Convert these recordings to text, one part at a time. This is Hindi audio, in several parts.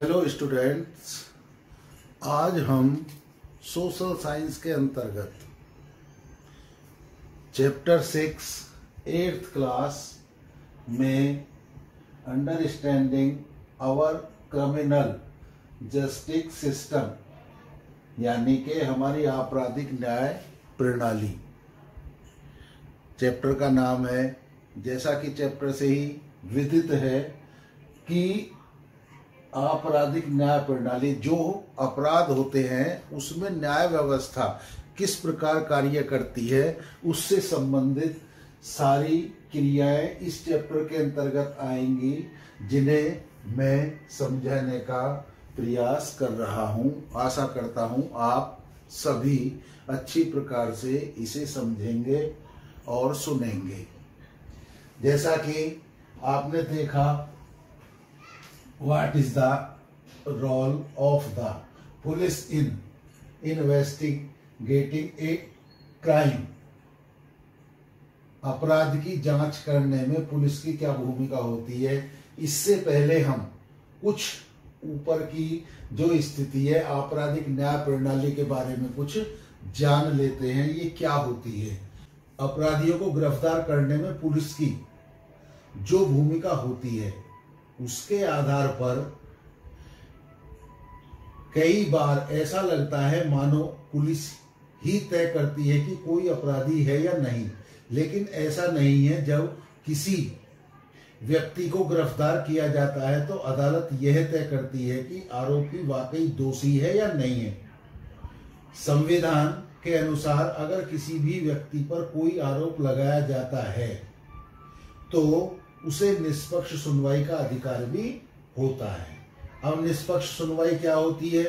हेलो स्टूडेंट्स, आज हम सोशल साइंस के अंतर्गत चैप्टर 6 8th क्लास में understanding our criminal justice system यानी कि हमारी आपराधिक न्याय प्रणाली चैप्टर का नाम है। जैसा कि चैप्टर से ही विदित है कि आपराधिक न्याय प्रणाली, जो अपराध होते हैं उसमें न्याय व्यवस्था किस प्रकार कार्य करती है, उससे संबंधित सारी क्रियाएं इस चैप्टर के अंतर्गत आएंगी, जिन्हें मैं समझाने का प्रयास कर रहा हूं। आशा करता हूं आप सभी अच्छी प्रकार से इसे समझेंगे और सुनेंगे। जैसा कि आपने देखा, What is the role of the police in investigating a crime? अपराध की जांच करने में पुलिस की क्या भूमिका होती है। इससे पहले हम कुछ ऊपर की जो स्थिति है आपराधिक न्याय प्रणाली के बारे में कुछ जान लेते हैं। ये क्या होती है। अपराधियों को गिरफ्तार करने में पुलिस की जो भूमिका होती है, उसके आधार पर कई बार ऐसा लगता है मानो पुलिस ही तय करती है कि कोई अपराधी है या नहीं, लेकिन ऐसा नहीं है। जब किसी व्यक्ति को गिरफ्तार किया जाता है तो अदालत यह तय करती है कि आरोपी वाकई दोषी है या नहीं है। संविधान के अनुसार अगर किसी भी व्यक्ति पर कोई आरोप लगाया जाता है तो उसे निष्पक्ष सुनवाई का अधिकार भी होता है। अब निष्पक्ष सुनवाई क्या होती है?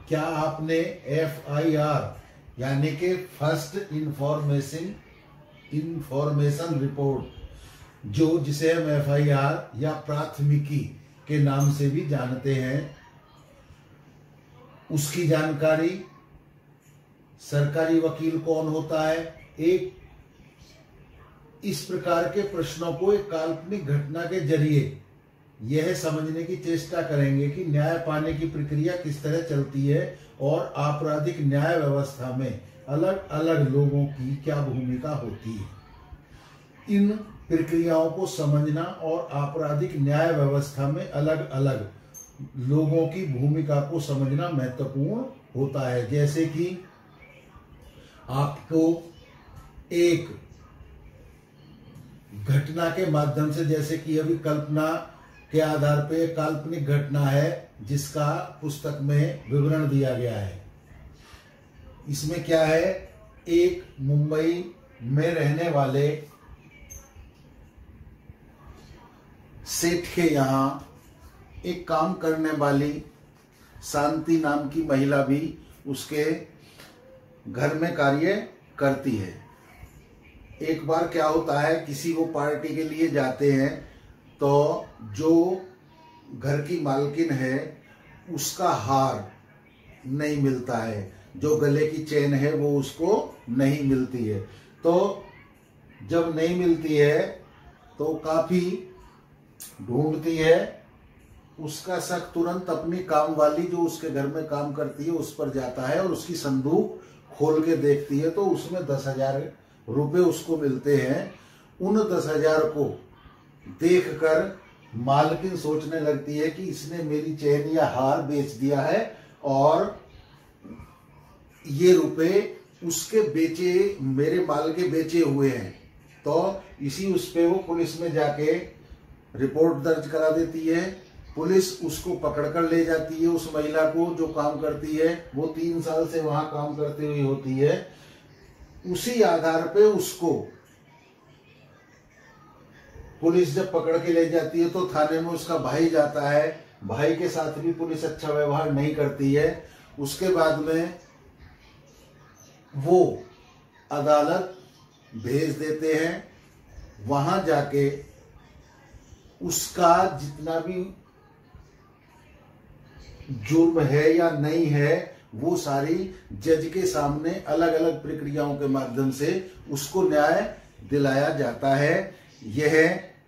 क्या आपने FIR यानी कि फर्स्ट इंफॉर्मेशन रिपोर्ट, जिसे हम FIR या प्राथमिकी के नाम से भी जानते हैं, उसकी जानकारी? सरकारी वकील कौन होता है? एक इस प्रकार के प्रश्नों को एक काल्पनिक घटना के जरिए यह समझने की चेष्टा करेंगे कि न्याय पाने की प्रक्रिया किस तरह चलती है और आपराधिक न्याय व्यवस्था में अलग अलग लोगों की क्या भूमिका होती है। इन प्रक्रियाओं को समझना और आपराधिक न्याय व्यवस्था में अलग अलग लोगों की भूमिका को समझना महत्वपूर्ण होता है। जैसे कि आपको एक घटना के माध्यम से, जैसे कि अभी कल्पना के आधार पे काल्पनिक घटना है जिसका पुस्तक में विवरण दिया गया है। इसमें क्या है, एक मुंबई में रहने वाले सेठ के यहाँ एक काम करने वाली शांति नाम की महिला भी उसके घर में कार्य करती है। एक बार क्या होता है, किसी वो पार्टी के लिए जाते हैं तो जो घर की मालकिन है उसका हार नहीं मिलता है, जो गले की चेन है वो उसको नहीं मिलती है। तो जब नहीं मिलती है तो काफी ढूंढती है। उसका शक तुरंत अपनी काम वाली जो उसके घर में काम करती है उस पर जाता है और उसकी संदूक खोल के देखती है तो उसमें 10,000 रुपए उसको मिलते हैं। उन 10,000 को देखकर मालकिन सोचने लगती है कि इसने मेरी चेन या हार बेच दिया है और ये रुपए उसके बेचे, मेरे माल के बेचे हुए हैं। तो इसी उस पे वो पुलिस में जाके रिपोर्ट दर्ज करा देती है। पुलिस उसको पकड़कर ले जाती है, उस महिला को जो काम करती है, वो 3 साल से वहां काम करती हुई होती है। उसी आधार पे उसको पुलिस जब पकड़ के ले जाती है तो थाने में उसका भाई जाता है। भाई के साथ भी पुलिस अच्छा व्यवहार नहीं करती है। उसके बाद में वो अदालत भेज देते हैं। वहां जाके उसका जितना भी जुर्म है या नहीं है वो सारी जज के सामने अलग अलग प्रक्रियाओं के माध्यम से उसको न्याय दिलाया जाता है। यह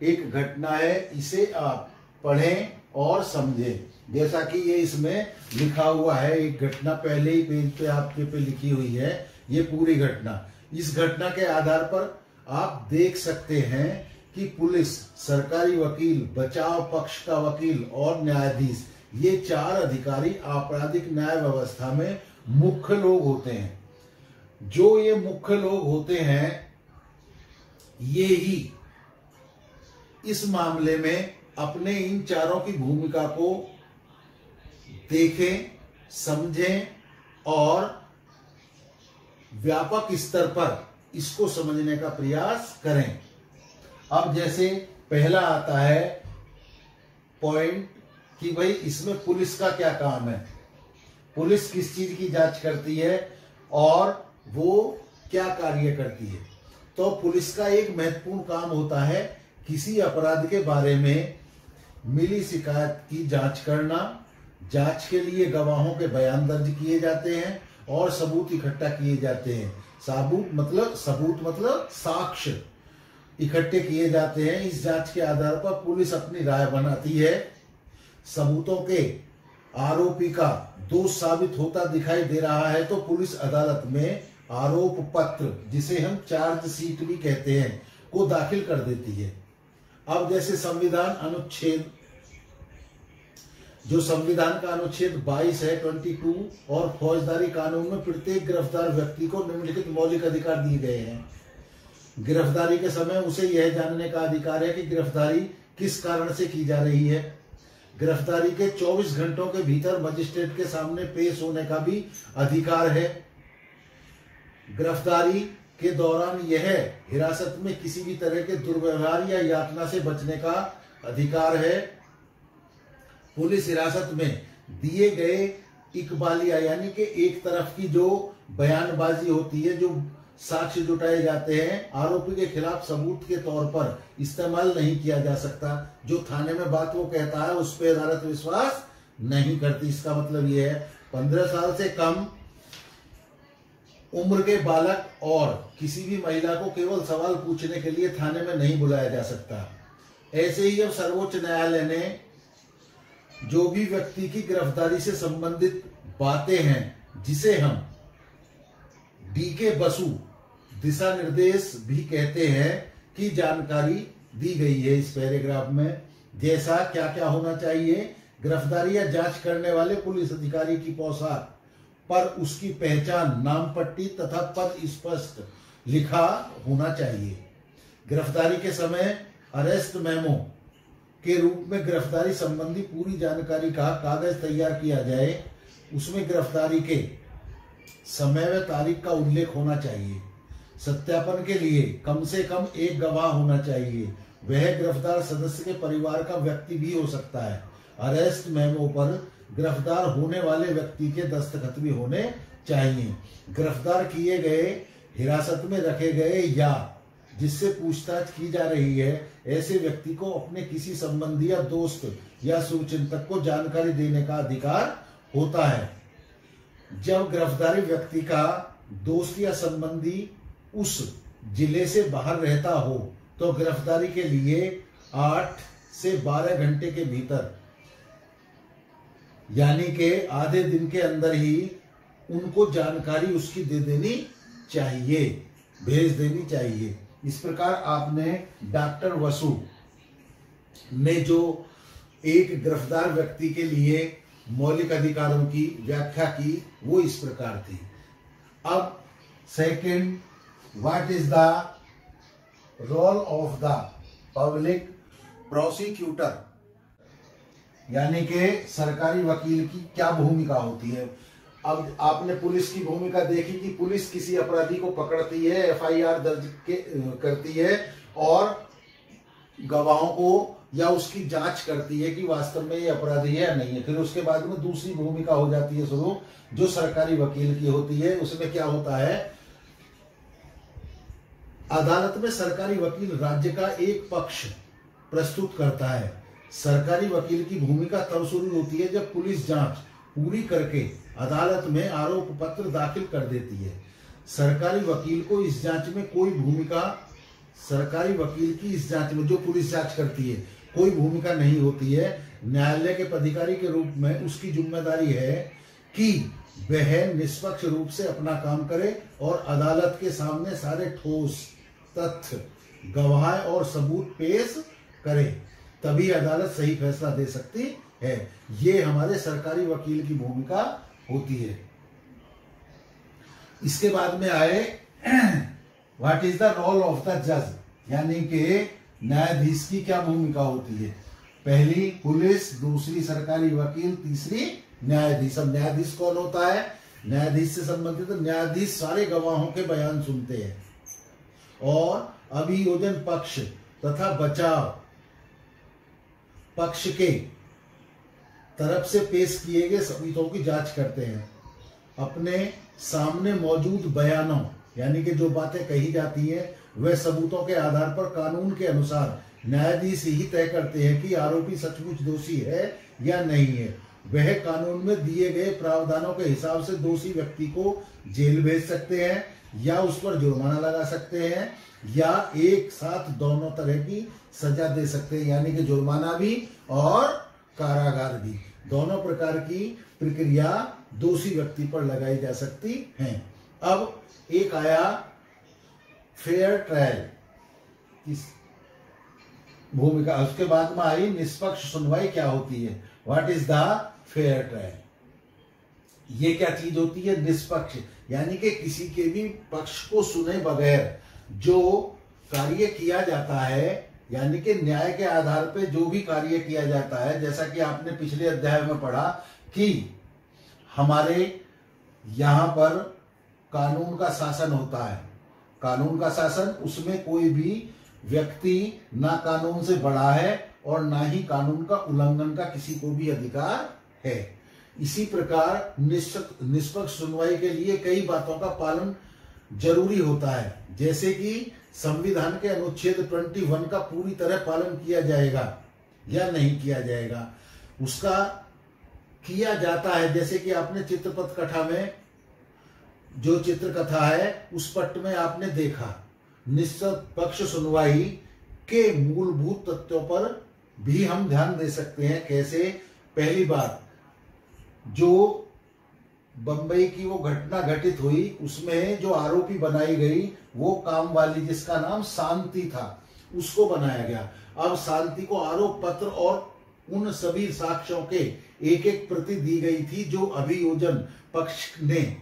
एक घटना है, इसे आप पढ़ें और समझें। जैसा कि ये इसमें लिखा हुआ है, एक घटना पहले ही पेज पे आपके पे लिखी हुई है, ये पूरी घटना। इस घटना के आधार पर आप देख सकते हैं कि पुलिस, सरकारी वकील, बचाव पक्ष का वकील और न्यायाधीश, ये 4 अधिकारी आपराधिक न्याय व्यवस्था में मुख्य लोग होते हैं। जो ये मुख्य लोग होते हैं, ये ही इस मामले में अपने इन चारों की भूमिका को देखें, समझें और व्यापक स्तर पर इसको समझने का प्रयास करें। अब जैसे पहला आता है पॉइंट कि भाई इसमें पुलिस का क्या काम है, पुलिस किस चीज की जांच करती है और वो क्या कार्य करती है। तो पुलिस का एक महत्वपूर्ण काम होता है किसी अपराध के बारे में मिली शिकायत की जांच करना, जांच के लिए गवाहों के बयान दर्ज किए जाते हैं और सबूत इकट्ठा किए जाते हैं। सबूत मतलब साक्ष्य इकट्ठे किए जाते हैं। इस जांच के आधार पर पुलिस अपनी राय बनाती है। सबूतों के आरोपी का दोष साबित होता दिखाई दे रहा है तो पुलिस अदालत में आरोप पत्र, जिसे हम चार्जशीट भी कहते हैं, को दाखिल कर देती है। अब जैसे संविधान अनुच्छेद, जो संविधान का अनुच्छेद 22 है 22 और फौजदारी कानून में प्रत्येक गिरफ्तार व्यक्ति को निम्नलिखित मौलिक अधिकार दिए गए हैं। गिरफ्तारी के समय उसे यह जानने का अधिकार है कि गिरफ्तारी किस कारण से की जा रही है। गिरफ्तारी के 24 घंटों के भीतर मजिस्ट्रेट के सामने पेश होने का भी अधिकार है। गिरफ्तारी के दौरान यह हिरासत में किसी भी तरह के दुर्व्यवहार या यातना से बचने का अधिकार है। पुलिस हिरासत में दिए गए इकबालिया यानी कि एक तरफ की जो बयानबाजी होती है, जो साक्ष्य जुटाए जाते हैं, आरोपी के खिलाफ सबूत के तौर पर इस्तेमाल नहीं किया जा सकता। जो थाने में बात वो कहता है उस पर अदालत विश्वास नहीं करती। इसका मतलब ये है 15 साल से कम उम्र के बालक और किसी भी महिला को केवल सवाल पूछने के लिए थाने में नहीं बुलाया जा सकता। ऐसे ही अब सर्वोच्च न्यायालय ने जो भी व्यक्ति की गिरफ्तारी से संबंधित बातें हैं, जिसे हम डीके बसु दिशा निर्देश भी कहते हैं, की जानकारी दी गई है इस पैराग्राफ में। जैसा क्या क्या होना चाहिए, गिरफ्तारी या जांच करने वाले पुलिस अधिकारी की पोशाक पर उसकी पहचान, नाम पट्टी तथा पद स्पष्ट लिखा होना चाहिए। गिरफ्तारी के समय अरेस्ट मेमो के रूप में गिरफ्तारी संबंधी पूरी जानकारी का कागज तैयार किया जाए। उसमें गिरफ्तारी के समय व तारीख का उल्लेख होना चाहिए। सत्यापन के लिए कम से कम एक गवाह होना चाहिए। वह गिरफ्तार सदस्य के परिवार का व्यक्ति भी हो सकता है। अरेस्ट मेमो पर गिरफ्तार होने वाले व्यक्ति के दस्तखत भी होने चाहिए। गिरफ्तार किए गए, हिरासत में रखे गए या जिससे पूछताछ की जा रही है, ऐसे व्यक्ति को अपने किसी संबंधी या दोस्त या शुभचिंतक को जानकारी देने का अधिकार होता है। जब गिरफ्तारी व्यक्ति का दोस्त या संबंधी उस जिले से बाहर रहता हो तो गिरफ्तारी के लिए 8 से 12 घंटे के भीतर, यानी कि आधे दिन के अंदर ही उनको जानकारी उसकी दे देनी चाहिए, भेज देनी चाहिए। इस प्रकार आपने डॉक्टर वसु ने जो एक गिरफ्तार व्यक्ति के लिए मौलिक अधिकारों की व्याख्या की, वो इस प्रकार थी। अब second, what is the role of the public prosecutor, यानी कि सरकारी वकील की क्या भूमिका होती है। अब आपने पुलिस की भूमिका देखी कि पुलिस किसी अपराधी को पकड़ती है, एफआईआर दर्ज करती है और गवाहों को या उसकी जांच करती है कि वास्तव में ये अपराधी है या नहीं है। फिर उसके बाद में दूसरी भूमिका हो जाती है शुरू, जो सरकारी वकील की होती है। उसमें क्या होता है, अदालत में सरकारी वकील राज्य का एक पक्ष प्रस्तुत करता है। सरकारी वकील की भूमिका तब शुरू होती है जब पुलिस जांच पूरी करके अदालत में आरोप पत्र दाखिल कर देती है। सरकारी वकील को इस जांच में कोई भूमिका, सरकारी वकील की इस जांच में, जो पुलिस जांच करती है, कोई भूमिका नहीं होती है। न्यायालय के पदाधिकारी के रूप में उसकी जिम्मेदारी है कि वह निष्पक्ष रूप से अपना काम करे और अदालत के सामने सारे ठोस तथ्य, गवाह और सबूत पेश करे, तभी अदालत सही फैसला दे सकती है। ये हमारे सरकारी वकील की भूमिका होती है। इसके बाद में आए what is the role of the जज, यानी कि न्यायाधीश की क्या भूमिका होती है। पहली पुलिस, दूसरी सरकारी वकील, तीसरी न्यायाधीश। अब न्यायाधीश कौन होता है? न्यायाधीश से संबंधित न्यायाधीश सारे गवाहों के बयान सुनते हैं और अभियोजन पक्ष तथा बचाव पक्ष के तरफ से पेश किए गए सबूतों की जांच करते हैं। अपने सामने मौजूद बयानों, यानी कि जो बातें कही जाती हैं, वह सबूतों के आधार पर कानून के अनुसार न्यायाधीश ही तय करते हैं कि आरोपी सचमुच दोषी है या नहीं है। वह कानून में दिए गए प्रावधानों के हिसाब से दोषी व्यक्ति को जेल भेज सकते हैं या उस पर जुर्माना लगा सकते हैं या एक साथ दोनों तरह की सजा दे सकते हैं, यानी कि जुर्माना भी और कारागार भी, दोनों प्रकार की प्रक्रिया दोषी व्यक्ति पर लगाई जा सकती हैं। अब एक आया फेयर ट्रायल की भूमिका, उसके बाद में आई निष्पक्ष सुनवाई क्या होती है। What is the fair trial. ये क्या चीज होती है? निष्पक्ष, यानी कि किसी के भी पक्ष को सुने बगैर जो कार्य किया जाता है, यानी कि न्याय के आधार पे जो भी कार्य किया जाता है, जैसा कि आपने पिछले अध्याय में पढ़ा कि हमारे यहाँ पर कानून का शासन होता है। कानून का शासन, उसमें कोई भी व्यक्ति ना कानून से बड़ा है और ना ही कानून का उल्लंघन का किसी को भी अधिकार है। इसी प्रकार निष्पक्ष सुनवाई के लिए कई बातों का पालन जरूरी होता है, जैसे कि संविधान के अनुच्छेद 21 का पूरी तरह पालन किया जाएगा या नहीं किया जाएगा। उसका किया जाता है, जैसे कि आपने चित्रपट कथा में जो चित्रकथा है उस पट में आपने देखा, निष्पक्ष सुनवाई के मूलभूत तथ्यों पर भी हम ध्यान दे सकते हैं। कैसे? पहली बात, जो बंबई की वो घटना घटित हुई, उसमें जो आरोपी बनाई गई वो काम वाली, जिसका नाम शांति था, उसको बनाया गया। अब शांति को आरोप पत्र और उन सभी साक्ष्यों के एक एक प्रति दी गई थी जो अभियोजन पक्ष ने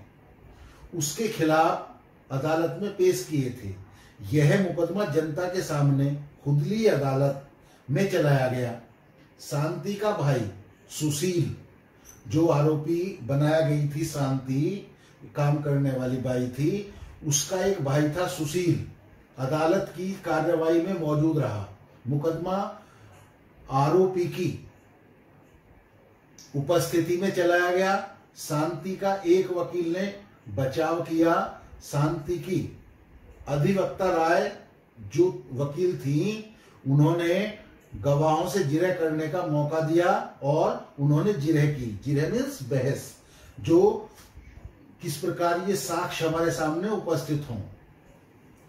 उसके खिलाफ अदालत में पेश किए थे। यह मुकदमा जनता के सामने खुदली अदालत में चलाया गया। शांति का भाई सुशील, जो आरोपी बनाया गई थी, शांति काम करने वाली बाई थी, उसका एक भाई था सुशील, अदालत की कार्यवाही में मौजूद रहा। मुकदमा आरोपी की उपस्थिति में चलाया गया। शांति का एक वकील ने बचाव किया। शांति की अधिवक्ता राय जो वकील थी, उन्होंने गवाहों से जिरह करने का मौका दिया और उन्होंने जिरह की। जिरह मीन्स बहस, जो किस प्रकार ये साक्ष्य हमारे सामने उपस्थित हों।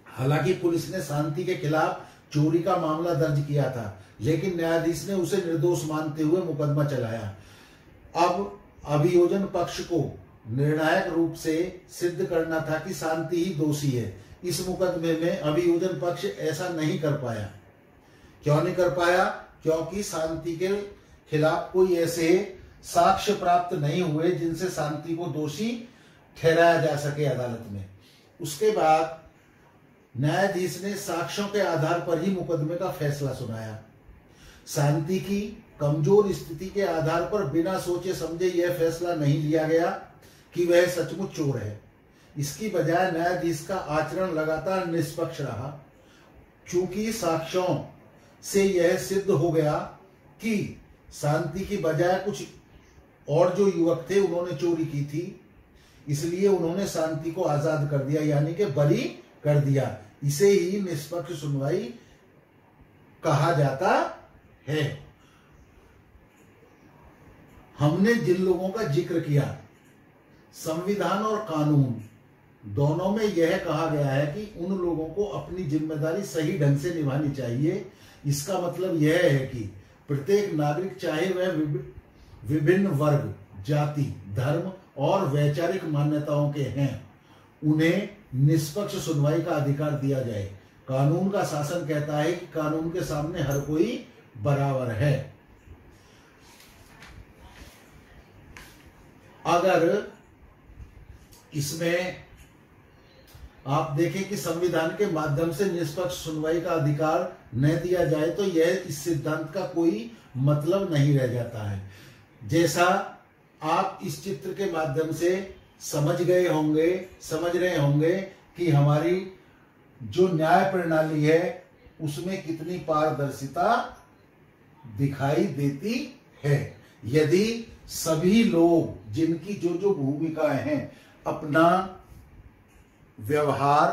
हालांकि पुलिस ने शांति के खिलाफ चोरी का मामला दर्ज किया था, लेकिन न्यायाधीश ने उसे निर्दोष मानते हुए मुकदमा चलाया। अब अभियोजन पक्ष को निर्णायक रूप से सिद्ध करना था कि शांति ही दोषी है। इस मुकदमे में अभियोजन पक्ष ऐसा नहीं कर पाया। क्यों नहीं कर पाया? क्योंकि शांति के खिलाफ कोई ऐसे साक्ष्य प्राप्त नहीं हुए जिनसे शांति को दोषी ठहराया जा सके अदालत में। उसके बाद न्यायाधीश ने साक्ष्यों के आधार पर ही मुकदमे का फैसला सुनाया। शांति की कमजोर स्थिति के आधार पर बिना सोचे समझे यह फैसला नहीं लिया गया कि वह सचमुच चोर है। इसकी बजाय न्यायाधीश का आचरण लगातार निष्पक्ष रहा। चूंकि साक्ष्यों से यह सिद्ध हो गया कि शांति की बजाय कुछ और जो युवक थे उन्होंने चोरी की थी, इसलिए उन्होंने शांति को आजाद कर दिया, यानी कि बरी कर दिया। इसे ही निष्पक्ष सुनवाई कहा जाता है। हमने जिन लोगों का जिक्र किया, संविधान और कानून दोनों में यह कहा गया है कि उन लोगों को अपनी जिम्मेदारी सही ढंग से निभानी चाहिए इसका मतलब यह है कि प्रत्येक नागरिक, चाहे वह विभिन्न वर्ग, जाति, धर्म और वैचारिक मान्यताओं के हैं, उन्हें निष्पक्ष सुनवाई का अधिकार दिया जाए। कानून का शासन कहता है कि कानून के सामने हर कोई बराबर है। अगर इसमें आप देखें कि संविधान के माध्यम से निष्पक्ष सुनवाई का अधिकार न दिया जाए तो यह इस सिद्धांत का कोई मतलब नहीं रह जाता है। जैसा आप इस चित्र के माध्यम से समझ रहे होंगे कि हमारी जो न्याय प्रणाली है उसमें कितनी पारदर्शिता दिखाई देती है। यदि सभी लोग जिनकी जो जो भूमिकाएं हैं अपना व्यवहार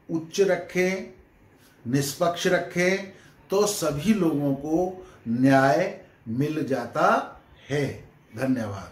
उच्च रखें, निष्पक्ष रखें, तो सभी लोगों को न्याय मिल जाता है। धन्यवाद।